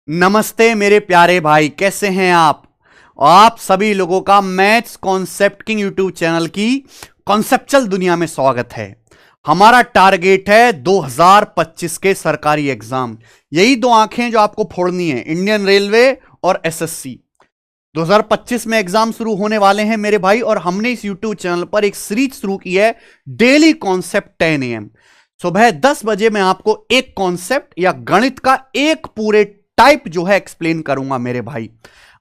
नमस्ते मेरे प्यारे भाई, कैसे हैं आप सभी लोगों का maths concept king YouTube channel की कॉन्सेप्चुअल दुनिया में स्वागत है। हमारा टारगेट है 2025 के सरकारी एग्जाम। यही दो आंखें जो आपको फोड़नी है, इंडियन रेलवे और एसएससी। 2025 में एग्जाम शुरू होने वाले हैं मेरे भाई, और हमने इस यूट्यूब चैनल पर एक सीरीज शुरू की है, डेली कॉन्सेप्ट 10 AM। सुबह 10 बजे मैं आपको एक कॉन्सेप्ट या गणित का एक पूरे टाइप जो है एक्सप्लेन करूंगा मेरे भाई।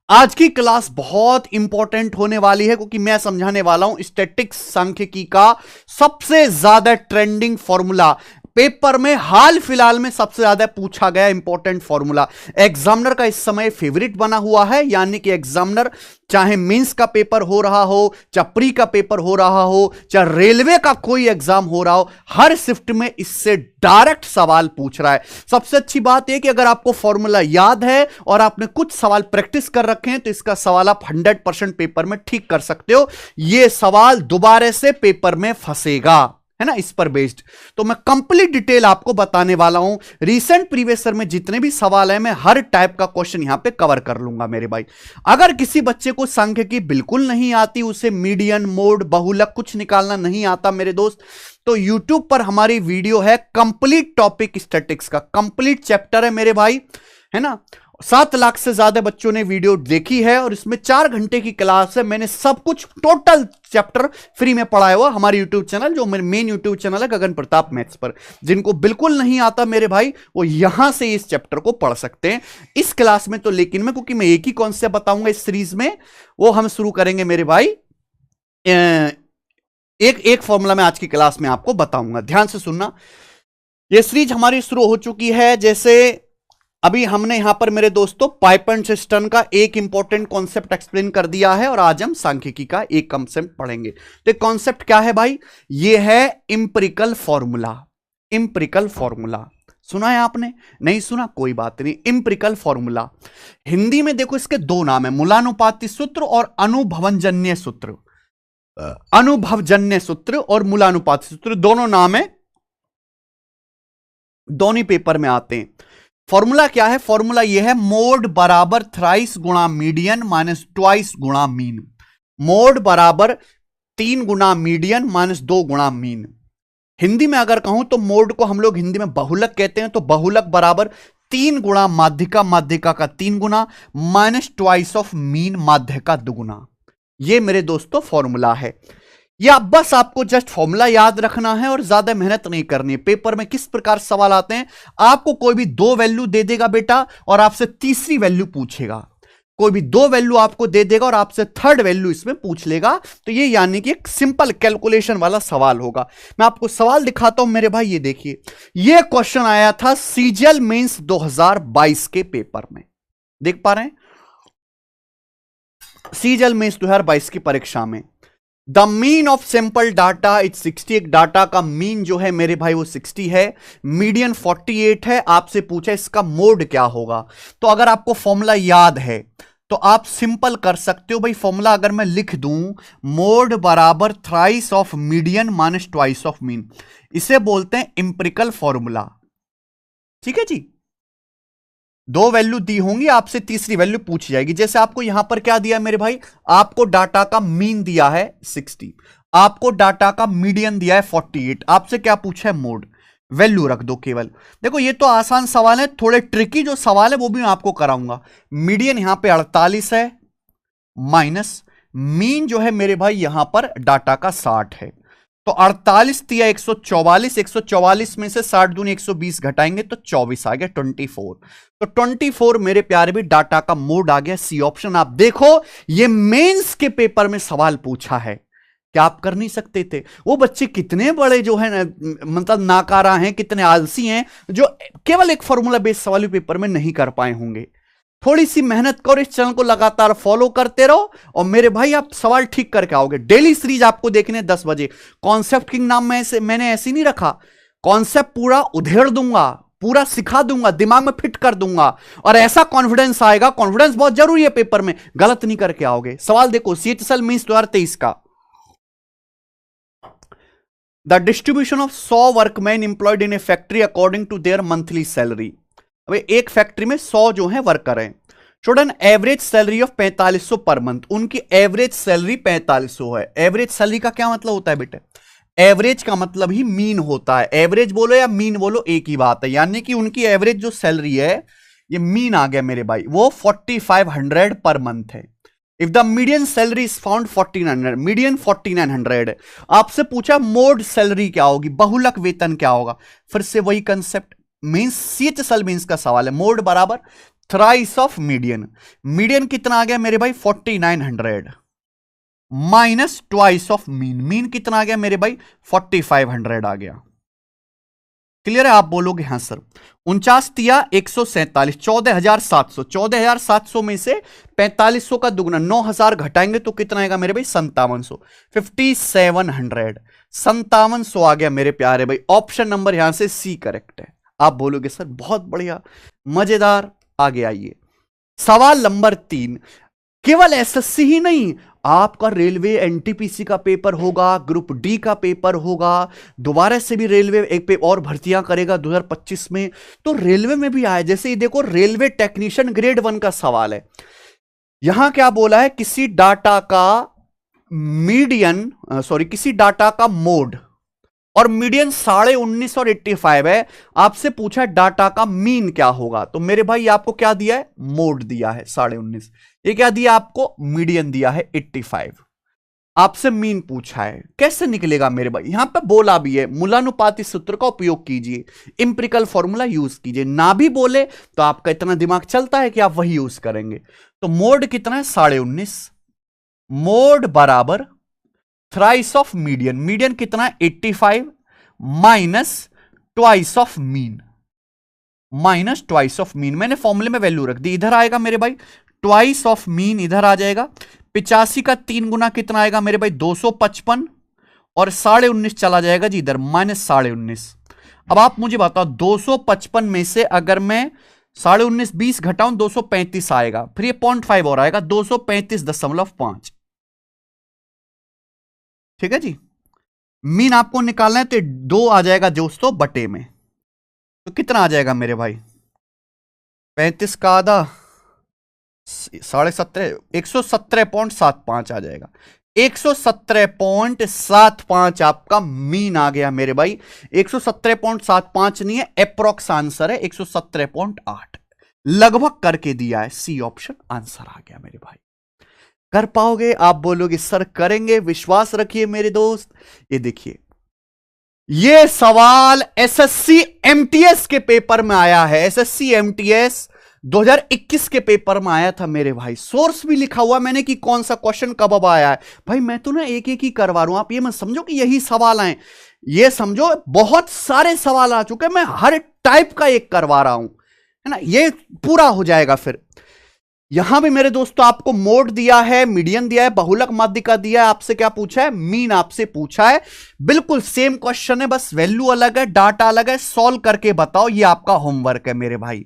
आज की क्लास बहुत इंपॉर्टेंट होने वाली है, क्योंकि मैं समझाने वाला हूं स्टैटिक्स सांख्यिकी का सबसे ज्यादा ट्रेंडिंग फॉर्मूला, पेपर में हाल फिलहाल में सबसे ज्यादा पूछा गया इंपॉर्टेंट फॉर्मूला, एग्जामिनर का इस समय फेवरेट बना हुआ है। यानी कि एग्जामिनर चाहे मेंस का पेपर हो रहा हो, चाहे प्री का पेपर हो रहा हो, चाहे रेलवे का कोई एग्जाम हो रहा हो, हर शिफ्ट में इससे डायरेक्ट सवाल पूछ रहा है। सबसे अच्छी बात यह कि अगर आपको फॉर्मूला याद है और आपने कुछ सवाल प्रैक्टिस कर रखे हैं, तो इसका सवाल आप 100% पेपर में ठीक कर सकते हो। यह सवाल दोबारा से पेपर में फंसेगा, है ना, इस पर बेस्ड। तो मैं कंप्लीट डिटेल आपको बताने वाला हूं। रीसेंट प्रीवियस ईयर में जितने भी सवाल है, मैं हर टाइप का क्वेश्चन यहां पे कवर कर लूंगा मेरे भाई। अगर किसी बच्चे को सांख्यिकी बिल्कुल नहीं आती, उसे मीडियन, मोड, बहुलक कुछ निकालना नहीं आता मेरे दोस्त, तो YouTube पर हमारी वीडियो है कंप्लीट टॉपिक स्टैटिक्स का, कंप्लीट चैप्टर है मेरे भाई, है ना। 7 लाख से ज्यादा बच्चों ने वीडियो देखी है, और इसमें 4 घंटे की क्लास है। मैंने सब कुछ टोटल चैप्टर फ्री में पढ़ाया हुआ। हमारे यूट्यूब चैनल, जो मेरे मेन यूट्यूब चैनल है गगन प्रताप मैथ्स पर, जिनको बिल्कुल नहीं आता मेरे भाई, वो यहां से इस चैप्टर को पढ़ सकते हैं इस क्लास में। तो लेकिन मैं, क्योंकि मैं एक ही कॉन्सेप्ट बताऊंगा इस सीरीज में, वो हम शुरू करेंगे मेरे भाई। एक एक फॉर्मूला मैं आज की क्लास में आपको बताऊंगा, ध्यान से सुनना। ये सीरीज हमारी शुरू हो चुकी है। जैसे अभी हमने यहां पर मेरे दोस्तों पाइप एंड सिस्टम का एक इंपॉर्टेंट कॉन्सेप्ट एक्सप्लेन कर दिया है, और आज हम सांख्यिकी का एक कॉन्सेप्ट पढ़ेंगे। तो कॉन्सेप्ट क्या है भाई? ये है इंपिरिकल फॉर्मूला। इंपिरिकल फॉर्मूला सुना है आपने? नहीं सुना, कोई बात नहीं। इंपिरिकल फॉर्मूला हिंदी में देखो, इसके दो नाम है, मूलानुपाती सूत्र और अनुभवजन्य सूत्र। अनुभवजन्य सूत्र और मूलानुपाती सूत्र दोनों नाम है, दोनों पेपर में आते हैं। फॉर्मूला क्या है? फॉर्मूला यह है, मोड बराबर थ्राइस गुणा मीडियन माइनस ट्वाइस गुणा मीन। मोड बराबर 3 गुणा मीडियन माइनस 2 गुणा मीन। हिंदी में अगर कहूं तो मोड को हम लोग हिंदी में बहुलक कहते हैं, तो बहुलक बराबर 3 गुणा माध्यिका, माध्यिका का 3 गुना माइनस ट्वाइस ऑफ मीन, माध्य का 2 गुना। ये मेरे दोस्तों फॉर्मूला है। या बस आपको जस्ट फॉर्मूला याद रखना है और ज्यादा मेहनत नहीं करनी है। पेपर में किस प्रकार सवाल आते हैं, आपको कोई भी 2 वैल्यू दे देगा बेटा, और आपसे तीसरी वैल्यू पूछेगा। कोई भी 2 वैल्यू आपको दे देगा और आपसे थर्ड वैल्यू इसमें पूछ लेगा। तो ये यानी कि एक सिंपल कैलकुलेशन वाला सवाल होगा। मैं आपको सवाल दिखाता हूं मेरे भाई, ये देखिए। ये क्वेश्चन आया था सीजीएल मेंस 2022 के पेपर में, देख पा रहे हैं? सीजीएल मेंस 2022 की परीक्षा में the mean of sample data is 60। एक डाटा का मीन जो है मेरे भाई वो 60 है, मीडियन 48 है। आपसे पूछा इसका मोड क्या होगा। तो अगर आपको फॉर्मूला याद है तो आप सिंपल कर सकते हो भाई। फॉर्मूला अगर मैं लिख दूं, मोड बराबर thrice of median minus twice of mean, इसे बोलते हैं इंपिरिकल फॉर्मूला। ठीक है जी। 2 वैल्यू दी होंगी, आपसे तीसरी वैल्यू पूछी जाएगी। जैसे आपको यहां पर क्या दिया मेरे भाई, आपको डाटा का मीन दिया है 60, आपको डाटा का मीडियन दिया है 48, आपसे क्या पूछा है? मोड। वैल्यू रख दो केवल। देखो ये तो आसान सवाल है, थोड़े ट्रिकी जो सवाल है वो भी मैं आपको कराऊंगा। मीडियन यहां पे 48 है, माइनस मीन जो है मेरे भाई यहां पर डाटा का 60 है। तो 48 दिया 144, 144 में से 60 दूनी 120 घटाएंगे तो 24 आ गया, 24। तो 24 मेरे प्यारे भी डाटा का मोड आ गया, सी ऑप्शन। आप देखो ये मेंस के पेपर में सवाल पूछा है, क्या आप कर नहीं सकते थे? वो बच्चे कितने बड़े जो है मतलब नाकारा हैं, कितने आलसी हैं, जो केवल एक फॉर्मूला बेस्ड सवाल पेपर में नहीं कर पाए होंगे। थोड़ी सी मेहनत करो, इस चैनल को लगातार फॉलो करते रहो, और मेरे भाई आप सवाल ठीक करके आओगे। डेली सीरीज आपको देखने 10 बजे। कॉन्सेप्ट किंग नाम में मैंने ऐसे नहीं रखा, कॉन्सेप्ट पूरा उधेड़ दूंगा, पूरा सिखा दूंगा, दिमाग में फिट कर दूंगा, और ऐसा कॉन्फिडेंस आएगा। कॉन्फिडेंस बहुत जरूरी है पेपर में, गलत नहीं करके आओगे। सवाल देखो, सीएचएसएल मींस 2023 का, the distribution of 100 workman employed in a factory according to their monthly salary. अब एक फैक्ट्री में 100 जो है वर्कर हैं। Student average salary of 4500 per month, उनकी एवरेज सैलरी 4500 है। एवरेज सैलरी का क्या मतलब होता है बेटे? एवरेज का मतलब ही मीन होता है। एवरेज बोलो या मीन बोलो एक ही बात है, यानी कि उनकी एवरेज जो सैलरी है ये मीन आ गया मेरे भाई, वो 4500 पर मंथ है। If the median salary is found 1400, median 1400 है। आपसे पूछा मोड सैलरी क्या होगी, बहुलक वेतन क्या होगा? फिर से वही कंसेप्ट, मींस सीएचएसएल मींस का सवाल है। मोड बराबर थ्राइस ऑफ मीडियन। मीडियन कितना आ गया मेरे भाई? 4900 minus twice of mean. Mean कितना आ गया मेरे भाई? 4500 आ गया। क्लियर है? आप बोलोगे हाँ सर। 49 तिया 147, 14700। 14700 में से 4500 का दुगना 9000 घटाएंगे तो कितना आएगा मेरे भाई? 5700। 5700, 5700 आ गया मेरे प्यारे भाई। ऑप्शन नंबर यहां से सी करेक्ट है। आप बोलोगे सर बहुत बढ़िया, मजेदार। आगे आइए, सवाल नंबर 3। केवल एसएससी ही नहीं, आपका रेलवे एनटीपीसी का पेपर होगा, ग्रुप डी का पेपर होगा, दोबारा से भी रेलवे एक पे और भर्तियां करेगा 2025 में, तो रेलवे में भी आए। जैसे ये देखो, रेलवे टेक्नीशियन ग्रेड 1 का सवाल है। यहां क्या बोला है? किसी डाटा का मीडियन, किसी डाटा का मोड और मीडियन 19.5 और 85 है। आपसे पूछा डाटा का मीन क्या होगा, तो मेरे भाई आपको क्या दिया है? मोड दिया है 19.5। ये क्या दिया आपको? मीडियन दिया है 85। आपसे मीन पूछा है, कैसे निकलेगा मेरे भाई? यहां पे बोला भी है मूलानुपाती सूत्र का उपयोग कीजिए, इंपेरिकल फॉर्मूला यूज कीजिए। ना भी बोले तो आपका इतना दिमाग चलता है कि आप वही यूज करेंगे। तो मोड कितना है? 19.5। मोड बराबर थ्राइस ऑफ मीडियन। मीडियन कितना है? 85 minus twice of mean. Minus twice of mean, मैंने फॉर्मूले में वैल्यू रख दी। इधर आएगा मेरे भाई ट्वाइस ऑफ मीन, इधर आ जाएगा। 85 का 3 गुना कितना आएगा मेरे भाई? 255 और 19.5 चला जाएगा जी इधर, माइनस 19.5। अब आप मुझे बताओ 255 में से अगर मैं 19.5 20 घटाऊं 235 आएगा, फिर ये 0.5 और आएगा 235.5। ठीक है जी। मीन आपको निकालना है तो 2 आ जाएगा दोस्तों बटे में, तो कितना आ जाएगा मेरे भाई? 35 का आधा 17.5, 117.75 आ जाएगा। 117.75 आपका मीन आ गया मेरे भाई। 117.75 नहीं है, अप्रोक्स आंसर है 117.8। लगभग करके दिया है, सी ऑप्शन आंसर आ गया मेरे भाई। कर पाओगे? आप बोलोगे सर करेंगे, विश्वास रखिए मेरे दोस्त। ये देखिए, ये सवाल एसएससी एमटीएस के पेपर में आया है। एसएससी एमटीएस 2021 के पेपर में आया था मेरे भाई। सोर्स भी लिखा हुआ मैंने कि कौन सा क्वेश्चन कब अब आया है। भाई मैं तो ना एक एक ही करवा रहा हूं, आप ये मत समझो कि यही सवाल आए, ये समझो बहुत सारे सवाल आ चुके हैं, मैं हर टाइप का एक करवा रहा हूं, है ना। ये पूरा हो जाएगा। फिर यहां भी मेरे दोस्तों आपको मोड दिया है, मीडियन दिया है, बहुलक माध्यिका दिया है। आपसे क्या पूछा है? मीन आपसे पूछा है। बिल्कुल सेम क्वेश्चन है, बस वैल्यू अलग है, डाटा अलग है। सॉल्व करके बताओ, ये आपका होमवर्क है मेरे भाई।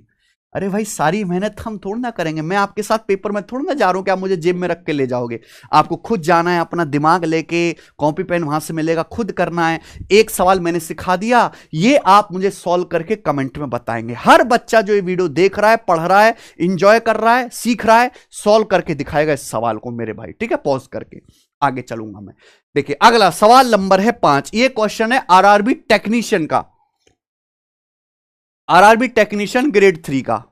अरे भाई सारी मेहनत हम थोड़ा ना करेंगे, मैं आपके साथ पेपर में थोड़ा ना जा रहा हूं कि आप मुझे जेब में रख के ले जाओगे। आपको खुद जाना है, अपना दिमाग लेके, कॉपी पेन वहां से मिलेगा, खुद करना है। एक सवाल मैंने सिखा दिया, ये आप मुझे सॉल्व करके कमेंट में बताएंगे। हर बच्चा जो ये वीडियो देख रहा है, पढ़ रहा है, इंजॉय कर रहा है, सीख रहा है, सॉल्व करके दिखाएगा इस सवाल को मेरे भाई। ठीक है, पॉज करके आगे चलूंगा मैं। देखिए अगला सवाल नंबर है 5। ये क्वेश्चन है आरआरबी टेक्नीशियन का, आरआरबी टेक्नीशियन ग्रेड 3 का।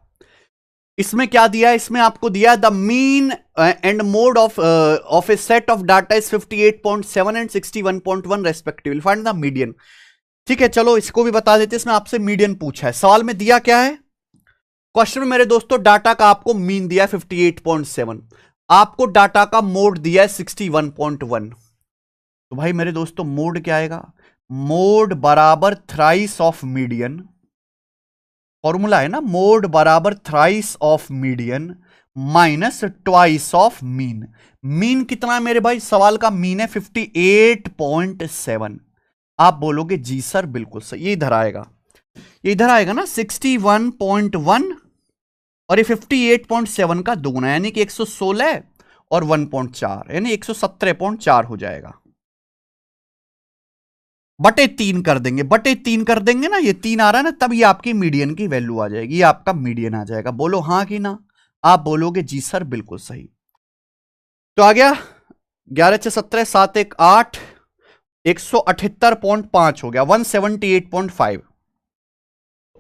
इसमें क्या दिया है? इसमें आपको दिया the mean and mode of A set of data is 58.7 and 61.1 respectively, find the median. ठीक है, चलो इसको भी बता देते। इसमें आपसे मीडियन पूछा है। सवाल में दिया क्या है? क्वेश्चन में मेरे दोस्तों डाटा का आपको मीन दिया है 58.7, आपको डाटा का मोड दिया है 61.1। तो भाई मेरे दोस्तों मोड क्या आएगा? मोड बराबर थ्राइस ऑफ मीडियन, फॉर्मूला है ना, मोड बराबर thrice of median minus twice of mean. Mean कितना है मेरे भाई? सवाल का मीन है 58.7। आप बोलोगे जी सर बिल्कुल सही। ये इधर आएगा, ये इधर आएगा ना 61.1 और ये 58.7 का दोगुना, यानी कि 116 और 1.4 यानी 117.4 हो जाएगा। बटे 3 कर देंगे, बटे 3 कर देंगे ना, ये 3 आ रहा है ना, तब ये आपकी मीडियन की वैल्यू आ जाएगी, ये आपका मीडियन आ जाएगा। बोलो हाँ कि ना। आप बोलोगे जी सर बिल्कुल सही। तो आ गया 11 6 17 7 1 8, 178.5 हो गया, 178.5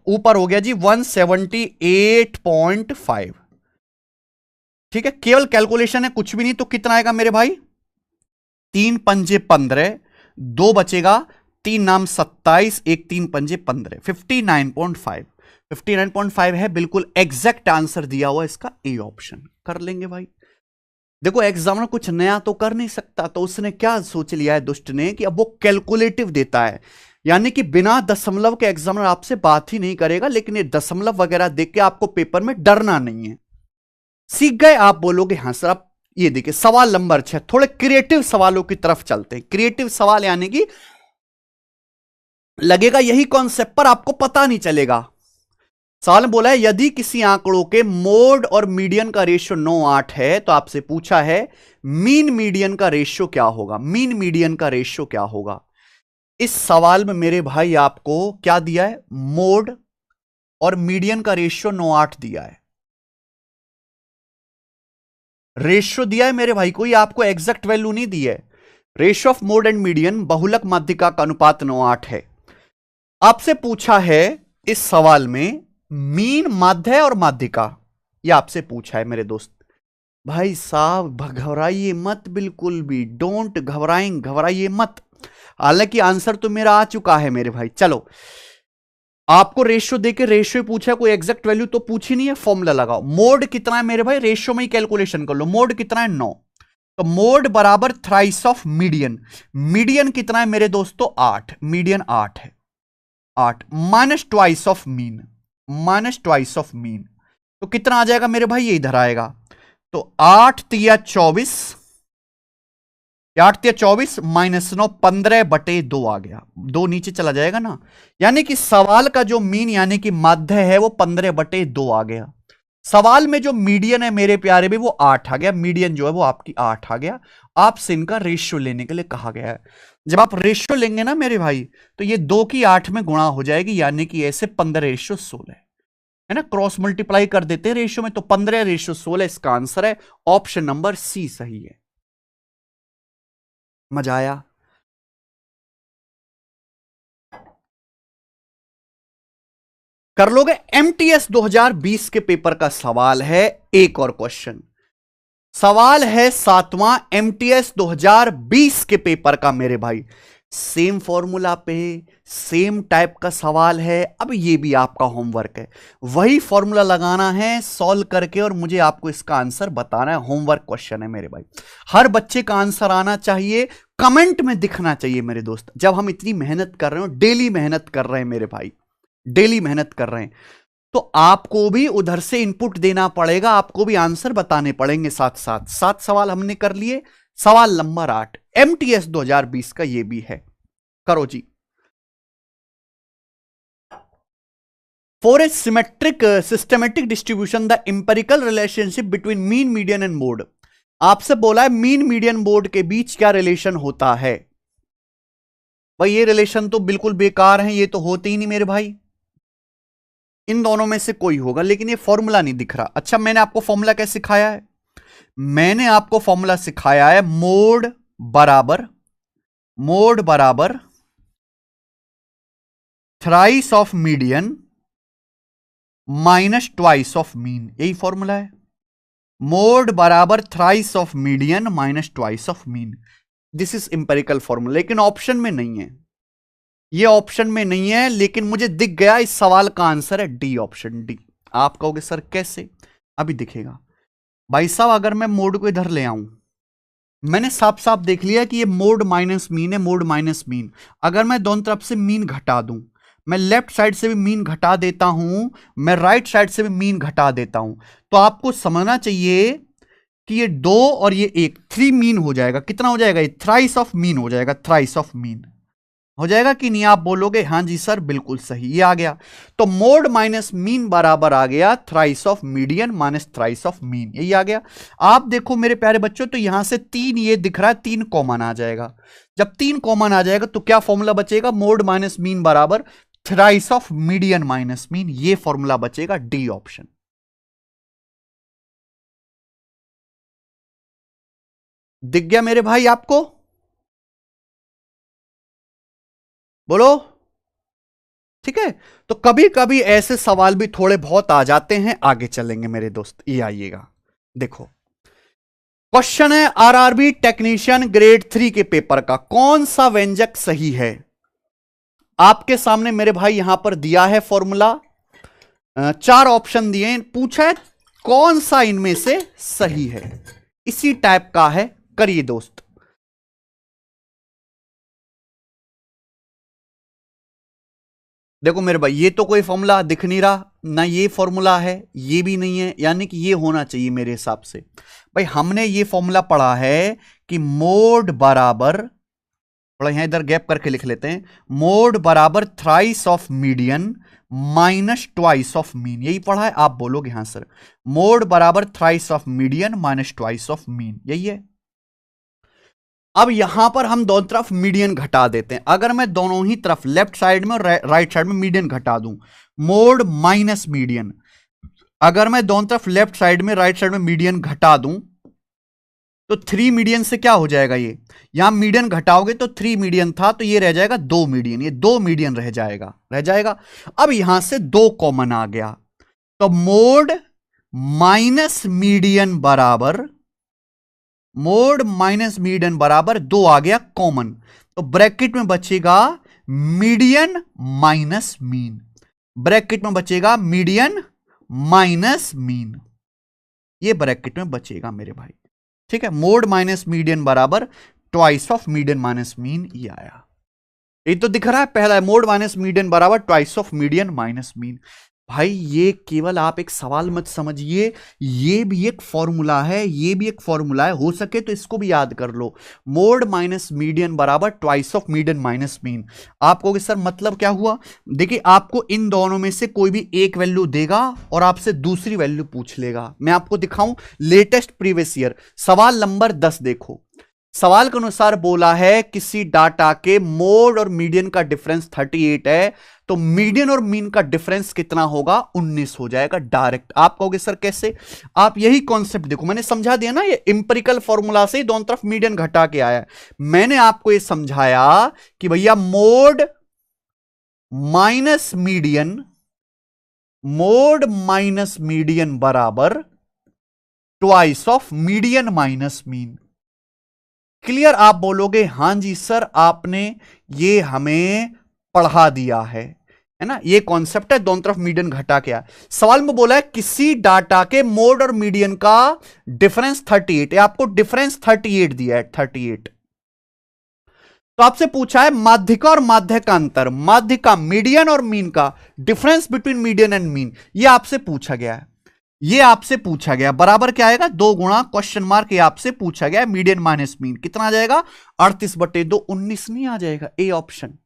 ऊपर हो गया जी 178.5। ठीक है, केवल कैलकुलेशन है, कुछ भी नहीं। तो कितना आएगा मेरे भाई, 3 पंजे 15, 2 बचेगा, 3 नाम 27, 1 3 पंजे 15, 59.5। 59.5 है, बिल्कुल एग्जैक्ट आंसर दिया हुआ इसका ए ऑप्शन। कर लेंगे भाई। देखो एग्जामिनर कुछ नया तो कर नहीं सकता, तो उसने क्या सोच लिया है दुष्ट ने कि अब वो कैलकुलेटिव देता है, यानी कि बिना दशमलव के एग्जामिनर आपसे बात ही नहीं करेगा, लेकिन ये दशमलव वगैरह देख के आपको पेपर में डरना नहीं है। सीख गए। आप बोलोगे हाँ सर। आप ये देखिए सवाल नंबर 6, थोड़े क्रिएटिव सवालों की तरफ चलते हैं। क्रिएटिव सवाल यानी कि लगेगा यही कॉन्सेप्ट पर आपको पता नहीं चलेगा। सवाल में बोला है यदि किसी आंकड़ों के मोड और मीडियन का रेशियो 9:8 है, तो आपसे पूछा है मीन मीडियन का रेशियो क्या होगा। मीन मीडियन का रेशियो क्या होगा। इस सवाल में मेरे भाई आपको क्या दिया है, मोड और मीडियन का रेशियो 9:8 दिया है, रेशियो दिया है मेरे भाई, कोई आपको एग्जैक्ट वैल्यू नहीं दी है। Ratio of mode and median बहुलक माध्यिका का अनुपात 9:8 है। आपसे पूछा है इस सवाल में मीन, माध्य और माध्यिका, ये आपसे पूछा है मेरे दोस्त। भाई साहब घबराइए मत, बिल्कुल भी डोंट घबराइए मत। हालांकि आंसर तो मेरा आ चुका है मेरे भाई। चलो आपको रेशियो देके रेशियो पूछा, कोई एग्जैक्ट वैल्यू तो पूछी नहीं है, फॉर्मूला लगाओ। मोड कितना है मेरे भाई, रेशियो में ही कैलकुलेशन कर लो। मोड कितना है 9, तो मोड बराबर थ्राइस ऑफ मीडियन। मीडियन कितना है मेरे दोस्तों 8, मीडियन 8 है, 8 minus twice of mean, minus twice of mean, तो कितना आ जाएगा मेरे भाई, ये इधर आएगा। तो 8 तिया 24, 8 तिया 24 माइनस 9, 15/2 आ गया, 2 नीचे चला जाएगा ना। यानी कि सवाल का जो मीन यानी कि माध्य है वो 15/2 आ गया। सवाल में जो मीडियन है मेरे प्यारे भी वो 8 आ गया, मीडियन जो है वो आपकी 8 आ गया। आपसे इनका रेशियो लेने के लिए कहा गया है। जब आप रेशियो लेंगे ना मेरे भाई, तो ये 2 की 8 में गुणा हो जाएगी, यानी कि ऐसे 15/16 है ना। क्रॉस मल्टीप्लाई कर देते हैं रेशियो में, तो 15/16 इसका आंसर है। ऑप्शन नंबर सी सही है। मजा आया। कर लोगे। एमटीएस 2020 के पेपर का सवाल है। एक और क्वेश्चन, सवाल है 7वां एमटीएस 2020 के पेपर का मेरे भाई। सेम फॉर्मूला पे सेम टाइप का सवाल है। अब ये भी आपका होमवर्क है, वही फॉर्मूला लगाना है सॉल्व करके, और मुझे आपको इसका आंसर बताना है। होमवर्क क्वेश्चन है मेरे भाई, हर बच्चे का आंसर आना चाहिए, कमेंट में दिखना चाहिए मेरे दोस्त। जब हम इतनी मेहनत कर रहे हो, डेली मेहनत कर रहे हैं मेरे भाई, डेली मेहनत कर रहे हैं, तो आपको भी उधर से इनपुट देना पड़ेगा, आपको भी आंसर बताने पड़ेंगे साथ साथ। 7 सवाल हमने कर लिए। सवाल नंबर 8 एमटीएस 2020 का ये भी है। करो जी। For a symmetric systematic distribution the empirical relationship between mean median and mode. आपसे बोला है मीन मीडियन मोड के बीच क्या रिलेशन होता है। भाई ये रिलेशन तो बिल्कुल बेकार है, ये तो होते ही नहीं मेरे भाई। इन दोनों में से कोई होगा, लेकिन ये फॉर्मूला नहीं दिख रहा। अच्छा मैंने आपको फॉर्मूला कैसे सिखाया है, मैंने आपको फॉर्मूला सिखाया है मोड बराबर thrice of median minus twice of mean, यही फॉर्मूला है। मोड बराबर thrice of median minus twice of mean, this is empirical formula. लेकिन ऑप्शन में नहीं है, ये ऑप्शन में नहीं है, लेकिन मुझे दिख गया इस सवाल का आंसर है डी, ऑप्शन डी। आप कहोगे सर कैसे, अभी दिखेगा। भाई साहब अगर मैं मोड को इधर ले आऊं, मैंने साफ साफ देख लिया कि ये मोड माइनस मीन है, मोड माइनस मीन। अगर मैं दोनों तरफ से मीन घटा दूं, मैं लेफ्ट साइड से भी मीन घटा देता हूं, मैं राइट साइड से भी मीन घटा देता हूं, तो आपको समझना चाहिए कि ये 2 और ये 1 3 मीन हो जाएगा। कितना हो जाएगा, ये थ्राइस ऑफ मीन हो जाएगा, थ्राइस ऑफ मीन। हो जाएगा कि नहीं? आप बोलोगे हाँ जी सर बिल्कुल सही, ये आ गया। तो मोड माइनस मीन बराबर आ गया thrice of median minus thrice of mean, यही आ गया। आप देखो मेरे प्यारे बच्चों, तो यहां से 3 ये दिख रहा है, 3 कॉमन आ जाएगा। जब 3 कॉमन आ जाएगा तो क्या फॉर्मूला बचेगा? मोड माइनस मीन बराबर thrice of median minus mean, ये फॉर्मूला बचेगा, डी ऑप्शन। दिख गया मेरे भाई आपको? बोलो। ठीक है, तो कभी कभी ऐसे सवाल भी थोड़े बहुत आ जाते हैं, आगे चलेंगे मेरे दोस्त, ये आइएगा। देखो क्वेश्चन है आरआरबी टेक्नीशियन ग्रेड 3 के पेपर का, कौन सा व्यंजक सही है? आपके सामने मेरे भाई यहां पर दिया है फॉर्मूला, 4 ऑप्शन दिए हैं, पूछा है कौन सा इनमें से सही है, इसी टाइप का है। करिए दोस्त। देखो मेरे भाई, ये तो कोई फॉर्मूला दिख नहीं रहा ना, ये फॉर्मूला है, ये भी नहीं है, यानी कि ये होना चाहिए मेरे हिसाब से। भाई हमने ये फॉर्मूला पढ़ा है कि मोड बराबर, थोड़ा यहां इधर गैप करके लिख लेते हैं, मोड बराबर thrice of median minus twice of mean, यही पढ़ा है। आप बोलोगे हाँ सर, मोड बराबर thrice of median minus twice of mean, यही है। अब यहां पर हम दोनों तरफ मीडियन घटा देते हैं। अगर मैं दोनों ही तरफ लेफ्ट साइड में और राइट साइड में मीडियन घटा दूं, मोड माइनस मीडियन, अगर मैं दोनों तरफ लेफ्ट साइड में राइट साइड में मीडियन घटा दूं तो 3 मीडियन से क्या हो जाएगा? ये यहां मीडियन घटाओगे तो 3 मीडियन था, तो ये रह जाएगा 2 मीडियन, ये 2 मीडियन रह जाएगा। अब यहां से 2 कॉमन आ गया, तो मोड माइनस मीडियन बराबर, मोड माइनस मीडियन बराबर 2 आ गया कॉमन, तो ब्रैकेट में बचेगा मीडियन माइनस मीन, ब्रैकेट में बचेगा मीडियन माइनस मीन, ये ब्रैकेट में बचेगा मेरे भाई। ठीक है, मोड माइनस मीडियन बराबर twice of median minus mean, ये आया। ये तो दिख रहा है पहला है, मोड माइनस मीडियन बराबर twice of median minus mean. भाई ये केवल आप एक सवाल मत समझिए, ये भी एक फॉर्मूला है, ये भी एक फॉर्मूला है, हो सके तो इसको भी याद कर लो। मोड माइनस मीडियन बराबर twice of median minus mean. आप कहोगे सर मतलब क्या हुआ? देखिए आपको इन दोनों में से कोई भी एक वैल्यू देगा और आपसे दूसरी वैल्यू पूछ लेगा। मैं आपको दिखाऊं लेटेस्ट प्रीवियस ईयर सवाल नंबर 10 देखो। सवाल के अनुसार बोला है किसी डाटा के मोड और मीडियन का डिफरेंस 38 है, तो मीडियन और मीन का डिफरेंस कितना होगा? 19 हो जाएगा डायरेक्ट। आप कहोगे सर कैसे? आप यही कॉन्सेप्ट देखो, मैंने समझा दिया ना, ये इंपेरिकल फॉर्मूला से ही दोनों तरफ मीडियन घटा के आया। मैंने आपको ये समझाया कि भैया mode minus median, mode minus median बराबर twice of median minus mean. Clear? आप बोलोगे हां जी सर आपने ये हमें पढ़ा दिया है ना, ये कॉन्सेप्ट है, दोनों तरफ मीडियन घटा के आया। सवाल में बोला है किसी डाटा के मोड और मीडियन का डिफरेंस 38 है, आपको डिफरेंस 38 दिया है, 38। तो आपसे पूछा है माध्यिका और माध्य का अंतर, माध्यिका मीडियन और मीन का difference between median and mean, ये आपसे पूछा गया है, ये आपसे पूछा गया। बराबर क्या आएगा? 2 गुणा क्वेश्चन मार्क, ये आपसे पूछा गया मीडियन माइनस मीन, कितना आ जाएगा? 38/2, 19 नहीं आ जाएगा, ए ऑप्शन।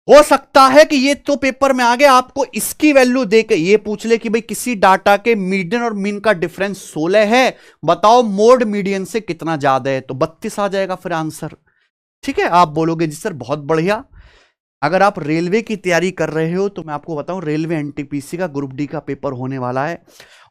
हो सकता है कि ये तो पेपर में आ गया, आपको इसकी वैल्यू देके ये पूछ ले कि भाई किसी डाटा के मीडियन और मीन का डिफरेंस 16 है, बताओ मोड मीडियन से कितना ज्यादा है, तो 32 आ जाएगा फिर आंसर। ठीक है, आप बोलोगे जी सर बहुत बढ़िया। अगर आप रेलवे की तैयारी कर रहे हो तो मैं आपको बताऊं, रेलवे एनटीपीसी का ग्रुप डी का पेपर होने वाला है,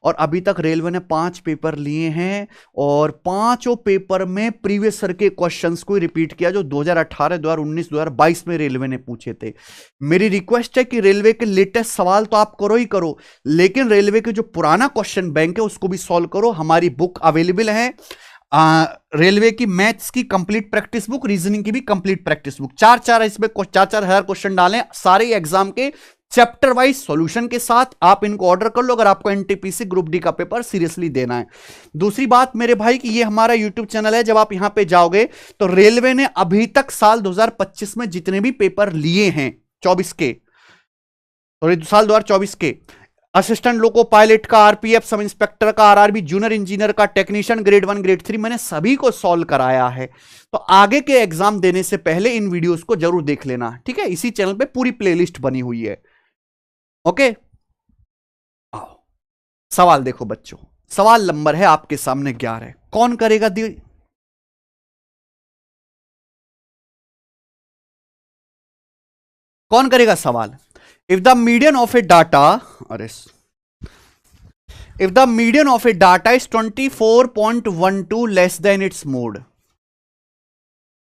और अभी तक रेलवे ने 5 पेपर लिए हैं, और 5 पेपर में प्रीवियस ईयर के क्वेश्चंस को रिपीट किया जो 2018, 2019, 2022 में रेलवे ने पूछे थे। मेरी रिक्वेस्ट है कि रेलवे के लेटेस्ट सवाल तो आप करो ही करो, लेकिन रेलवे के जो पुराना क्वेश्चन बैंक है उसको भी सॉल्व करो। हमारी बुक अवेलेबल है, रेलवे की मैथ्स की कंप्लीट प्रैक्टिस बुक, रीजनिंग की भी कंप्लीट प्रैक्टिस बुक, 4-4 इसमें 4-4 हजार क्वेश्चन डालें सारे एग्जाम के चैप्टर वाइज सॉल्यूशन के साथ। आप इनको ऑर्डर कर लो अगर आपको एनटीपीसी ग्रुप डी का पेपर सीरियसली देना है। दूसरी बात मेरे भाई कि ये हमारा यूट्यूब चैनल है, जब आप यहां पे जाओगे तो रेलवे ने अभी तक साल 2025 में जितने भी पेपर लिए हैं 24 के, साल 2024 के, असिस्टेंट लोको पायलट का, आरपीएफ, सब इंस्पेक्टर का, आरआरबी, जूनियर इंजीनियर का, टेक्नीशियन ग्रेड 1 ग्रेड 3, मैंने सभी को सॉल्व कराया है। तो आगे के एग्जाम देने से पहले इन वीडियोस को जरूर देख लेना, ठीक है। इसी चैनल पे पूरी प्लेलिस्ट बनी हुई है। ओके, आओ सवाल देखो बच्चों। सवाल नंबर है आपके सामने 11। कौन करेगा कौन करेगा सवाल? If the median of A data, अरे if the median of a data is 24.12 less than its mode,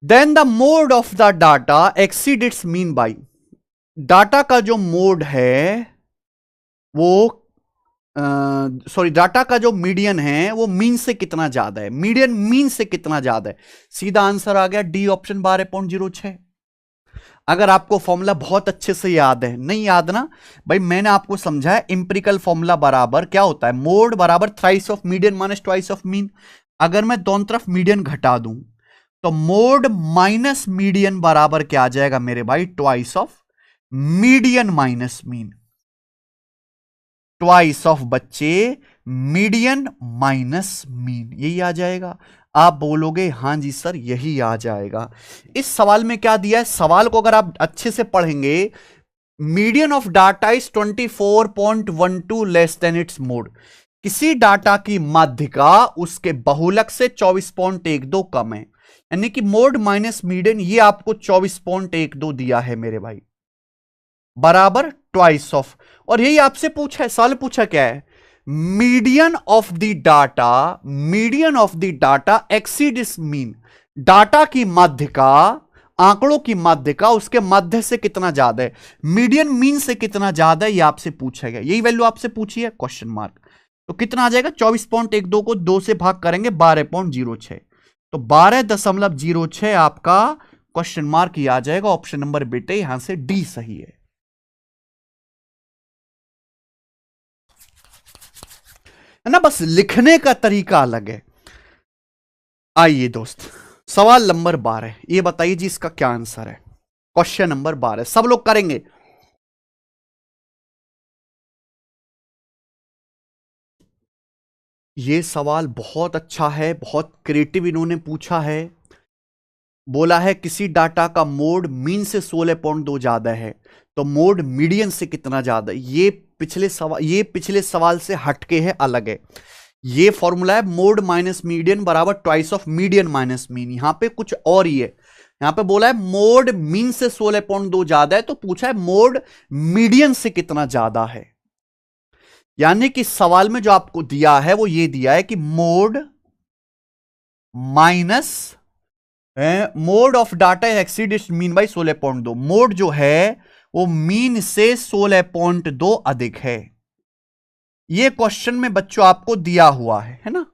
then the mode of the data exceed its mean by, data का जो मोड है वो डाटा का जो मीडियन है वो mean से कितना ज्यादा है, मीडियन मीन से कितना ज्यादा है। सीधा आंसर आ गया डी ऑप्शन 12.06। अगर आपको फॉर्मूला बहुत अच्छे से याद है, नहीं याद ना भाई, मैंने आपको समझाया इंपेरिकल फॉर्मूला बराबर क्या होता है, मोड बराबर thrice of median minus twice of mean. अगर मैं दोनों तरफ मीडियन घटा दूं तो मोड माइनस मीडियन बराबर क्या आ जाएगा मेरे भाई, twice of median minus mean. Twice of बच्चे मीडियन माइनस मीन, यही आ जाएगा। आप बोलोगे हां जी सर यही आ जाएगा। इस सवाल में क्या दिया है, सवाल को अगर आप अच्छे से पढ़ेंगे, median of data is 24.12 less than it's mode. किसी डाटा की माध्यिका उसके बहुलक से 24.12 कम है, यानी कि मोड माइनस मीडियन, ये आपको 24.12 दिया है मेरे भाई, बराबर ट्वाइस ऑफ। और यही आपसे पूछा है, सवाल पूछा क्या है, median of the data, median of the data exceed इस मीन, डाटा की माध्यिका, आंकड़ों की माध्यिका उसके मध्य से कितना ज्यादा है, मीडियन मीन से कितना ज्यादा है, ये आपसे पूछा गया। यही वैल्यू आपसे पूछी है, क्वेश्चन मार्क। तो कितना आ जाएगा, 24.12 को 2 से भाग करेंगे 12.06, तो 12.06 आपका क्वेश्चन मार्क ही आ जाएगा। ऑप्शन नंबर बेटे यहां से डी सही है ना, बस लिखने का तरीका अलग है। आइए दोस्त, सवाल नंबर 12, ये बताइए जी इसका क्या आंसर है। क्वेश्चन नंबर 12 सब लोग करेंगे। ये सवाल बहुत अच्छा है, बहुत क्रिएटिव इन्होंने पूछा है। बोला है किसी डाटा का मोड मीन से 16.2 ज्यादा है, तो मोड मीडियन से कितना ज्यादा। ये पिछले सवाल से हटके है, अलग है। ये फॉर्मूला है मोड माइनस मीडियन बराबर twice of median minus mean. यहां पे कुछ और ही है, यहां पे बोला है मोड मीन से 16.2 ज्यादा है, तो पूछा है मोड मीडियन से कितना ज्यादा है। यानी कि सवाल में जो आपको दिया है वो ये दिया है कि mode minus mode of data exceed it's mean by 16.2, mode जो है वो मीन से 16.2 अधिक है। ये क्वेश्चन में बच्चों आपको दिया हुआ है ना,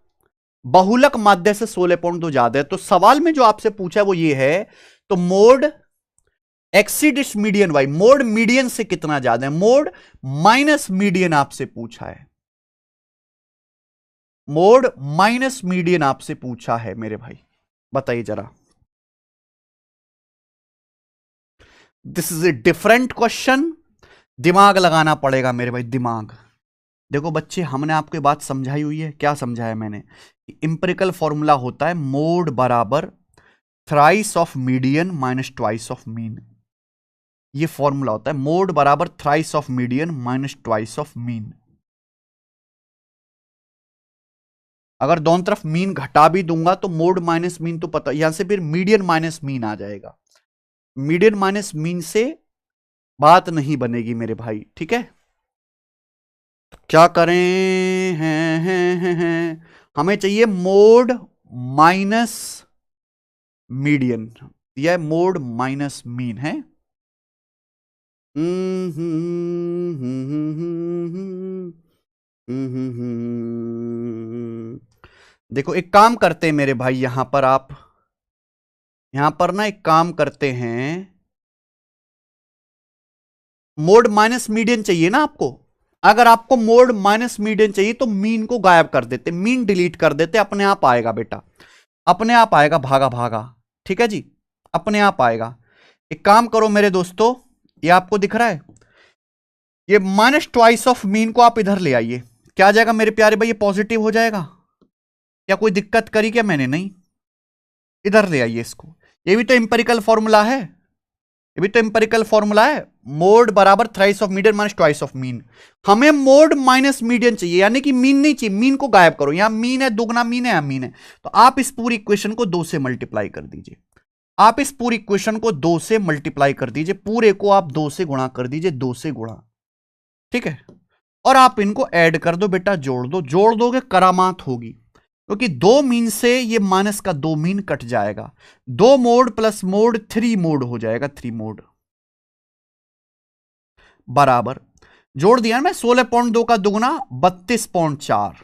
बहुलक माध्य से 16.2 ज्यादा है। तो सवाल में जो आपसे पूछा है वो ये है, तो mode exceed it's median by, mode median से कितना ज्यादा है, मोड माइनस मीडियन आपसे पूछा है, मोड माइनस मीडियन आपसे पूछा है मेरे भाई। बताइए जरा, this is a different question, दिमाग लगाना पड़ेगा मेरे भाई, दिमाग। देखो बच्चे, हमने आपको बात समझाई हुई है। क्या समझाया मैंने, इंपेरिकल फॉर्मूला होता है मोड बराबर thrice of median minus twice of mean. ये फॉर्मूला होता है मोड बराबर thrice of median minus twice of mean. अगर दोनों तरफ मीन घटा भी दूंगा तो मोड माइनस मीन तो पता, यहां से फिर मीडियन माइनस मीन आ जाएगा। मीडियन माइनस मीन से बात नहीं बनेगी मेरे भाई, ठीक है। क्या करें, हैं। हमें चाहिए मोड माइनस मीडियन, यह मोड माइनस मीन है। देखो एक काम करते हैं मेरे भाई, यहां पर आप यहां पर ना एक काम करते हैं, मोड माइनस मीडियन चाहिए ना आपको। अगर आपको मोड माइनस मीडियन चाहिए तो मीन को गायब कर देते, मीन डिलीट कर देते, अपने आप आएगा बेटा, अपने आप आएगा, भागा भागा, ठीक है जी, अपने आप आएगा। एक काम करो मेरे दोस्तों, ये आपको दिख रहा है, ये माइनस ट्वाइस ऑफ मीन को आप इधर ले आइए, क्या आ जाएगा मेरे प्यारे भाई? ये पॉजिटिव हो जाएगा। क्या कोई दिक्कत करी क्या मैंने? नहीं, इधर ले आइए इसको। ये भी तो इंपेरिकल फॉर्मूला है, ये भी तो इंपेरिकल फॉर्मूला है। मोड बराबर thrice of median minus twice of mean. हमें मोड माइनस मीडियन चाहिए, यानी कि मीन नहीं चाहिए, मीन को गायब करो। यहां मीन है, दुगना मीन है, यहां मीन है। तो आप इस पूरी इक्वेशन को 2 से मल्टीप्लाई कर दीजिए। आप इस पूरी इक्वेशन को 2 से मल्टीप्लाई कर दीजिए, पूरे को आप 2 से गुणा कर दीजिए, 2 से गुणा, ठीक है। और आप इनको ऐड कर दो बेटा, जोड़ दो। जोड़ दोगे करामात होगी, क्योंकि 2 मीन से ये माइनस का 2 मीन कट जाएगा। 2 मोड प्लस मोड 3 मोड हो जाएगा, 3 मोड बराबर, जोड़ दिया मैं 16.2 का दुगना 32.4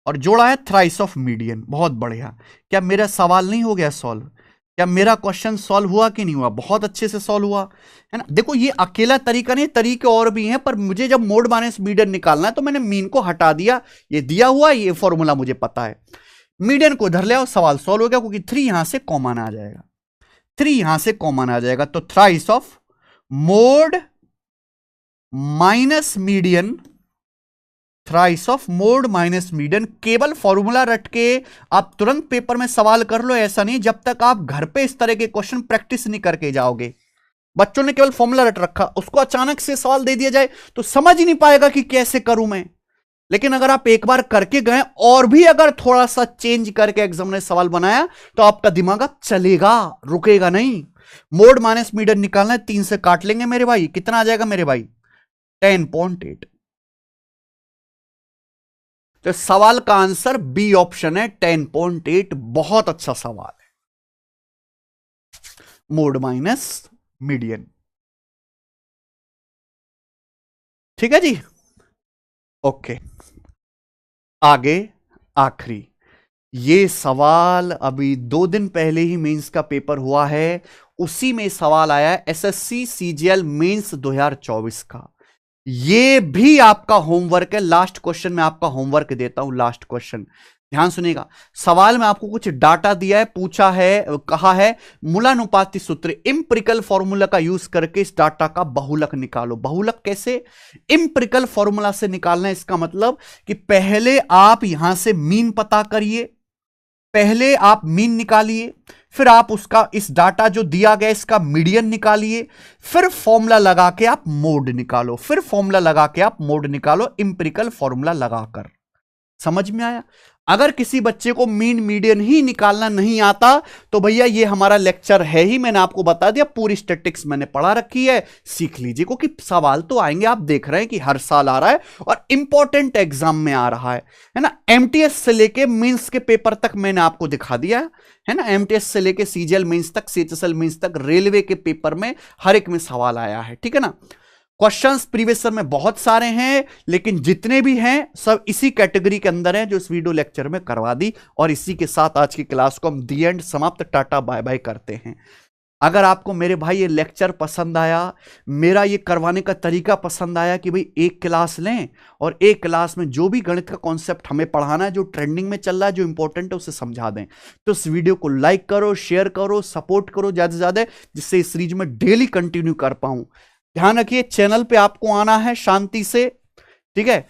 और जोड़ा है थ्राइस ऑफ मीडियन। बहुत बढ़िया। क्या मेरा सवाल नहीं हो गया सॉल्व? क्या मेरा क्वेश्चन सॉल्व हुआ कि नहीं हुआ? बहुत अच्छे से सॉल्व हुआ है ना। देखो ये अकेला तरीका नहीं, तरीके और भी हैं, पर मुझे जब मोड माइनस मीडियन निकालना है तो मैंने मीन को हटा दिया। ये दिया हुआ ये फॉर्मूला मुझे पता है। मीडियन को इधर ले आओ, सवाल सॉल्व हो गया, क्योंकि 3 यहां से कॉमन आ जाएगा, 3 यहां से कॉमन आ जाएगा। तो thrice of mode minus median, thrice of mode minus median. केवल फॉर्मूला रट के आप तुरंत पेपर में सवाल कर लो, ऐसा नहीं, जब तक आप घर पे इस तरह के क्वेश्चन प्रैक्टिस नहीं करके जाओगे। बच्चों ने केवल फॉर्मूला रट रखा, उसको अचानक से सवाल दे दिया जाए तो समझ ही नहीं पाएगा कि कैसे करूं मैं। लेकिन अगर आप एक बार करके गए और भी अगर थोड़ा सा चेंज करके एग्जाम ने सवाल बनाया तो आपका दिमाग अब चलेगा, रुकेगा नहीं। मोड माइनस मीडियन निकालना है, 3 से काट लेंगे मेरे भाई, कितना आ जाएगा मेरे भाई? 10.8। तो सवाल का आंसर बी ऑप्शन है, 10.8। बहुत अच्छा सवाल है, मोड माइनस मीडियन। ठीक है जी, ओके। आगे आखिरी, ये सवाल अभी 2 दिन पहले ही मेंस का पेपर हुआ है, उसी में सवाल आया है एसएससी सीजीएल मेंस 2024 का। ये भी आपका होमवर्क है। लास्ट क्वेश्चन में आपका होमवर्क देता हूं, लास्ट क्वेश्चन ध्यान सुनिएगा। सवाल में आपको कुछ डाटा दिया है, पूछा है, कहा है मूलानुपाती सूत्र इंपेरिकल फॉर्मूला का यूज करके इस डाटा का बहुलक निकालो। बहुलक कैसे? इंपेरिकल फॉर्मूला से निकालना है। इसका मतलब कि पहले आप यहां से मीन पता करिए, पहले आप मीन निकालिए, फिर आप उसका इस डाटा जो दिया गया इसका मीडियन निकालिए, फिर फॉर्मूला लगा के आप मोड निकालो, फिर फॉर्मूला लगा के आप मोड निकालो, इंपेरिकल फॉर्मूला लगाकर। समझ में आया? अगर किसी बच्चे को मीन मीडियन ही निकालना नहीं आता तो भैया ये हमारा लेक्चर है ही, मैंने आपको बता दिया, पूरी स्टैटिस्टिक्स मैंने पढ़ा रखी है, सीख लीजिए, क्योंकि सवाल तो आएंगे। आप देख रहे हैं कि हर साल आ रहा है और इंपॉर्टेंट एग्जाम में आ रहा है ना। एमटीएस से लेके मेंस के पेपर तक मैंने आपको दिखा दिया है ना। एमटीएस से लेके सीजीएल मेंस तक, सीएचएसएल मेंस तक, रेलवे के पेपर में हर एक में सवाल आया है, ठीक है ना। क्वेश्चंस प्रीवियस ईयर में बहुत सारे हैं, लेकिन जितने भी हैं सब इसी कैटेगरी के अंदर हैं जो इस वीडियो लेक्चर में करवा दी। और इसी के साथ आज की क्लास को हम दी एंड समाप्त, टाटा बाय बाय करते हैं। अगर आपको मेरे भाई ये लेक्चर पसंद आया, मेरा ये करवाने का तरीका पसंद आया कि भाई एक क्लास लें और एक क्लास में जो भी गणित का कॉन्सेप्ट हमें पढ़ाना है, जो ट्रेंडिंग में चल रहा है, जो इंपॉर्टेंट है, उसे समझा दें, तो इस वीडियो को लाइक करो, शेयर करो, सपोर्ट करो ज्यादा से ज्यादा, जिससे इस सीरीज में डेली कंटिन्यू कर पाऊं। ध्यान रखिए चैनल पे आपको आना है शांति से, ठीक है।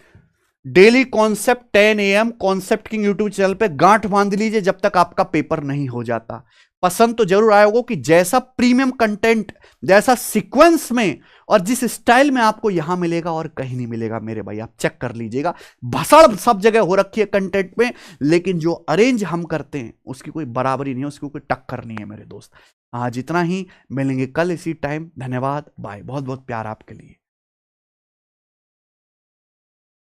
Daily concept 10 AM concept king YouTube channel पे गांठ बांध लीजिए जब तक आपका पेपर नहीं हो जाता। पसंद तो जरूर आया होगा कि जैसा प्रीमियम कंटेंट, जैसा सीक्वेंस में और जिस स्टाइल में आपको यहां मिलेगा और कहीं नहीं मिलेगा मेरे भाई, आप चेक कर लीजिएगा। भसड़ सब जगह हो रखी है कंटेंट में, लेकिन जो अरेंज हम करते हैं उसकी कोई बराबरी नहीं है, उसकी कोई टक्कर नहीं है मेरे दोस्त। आज इतना ही, मिलेंगे कल इसी टाइम। धन्यवाद, बाय। बहुत बहुत प्यार आपके लिए।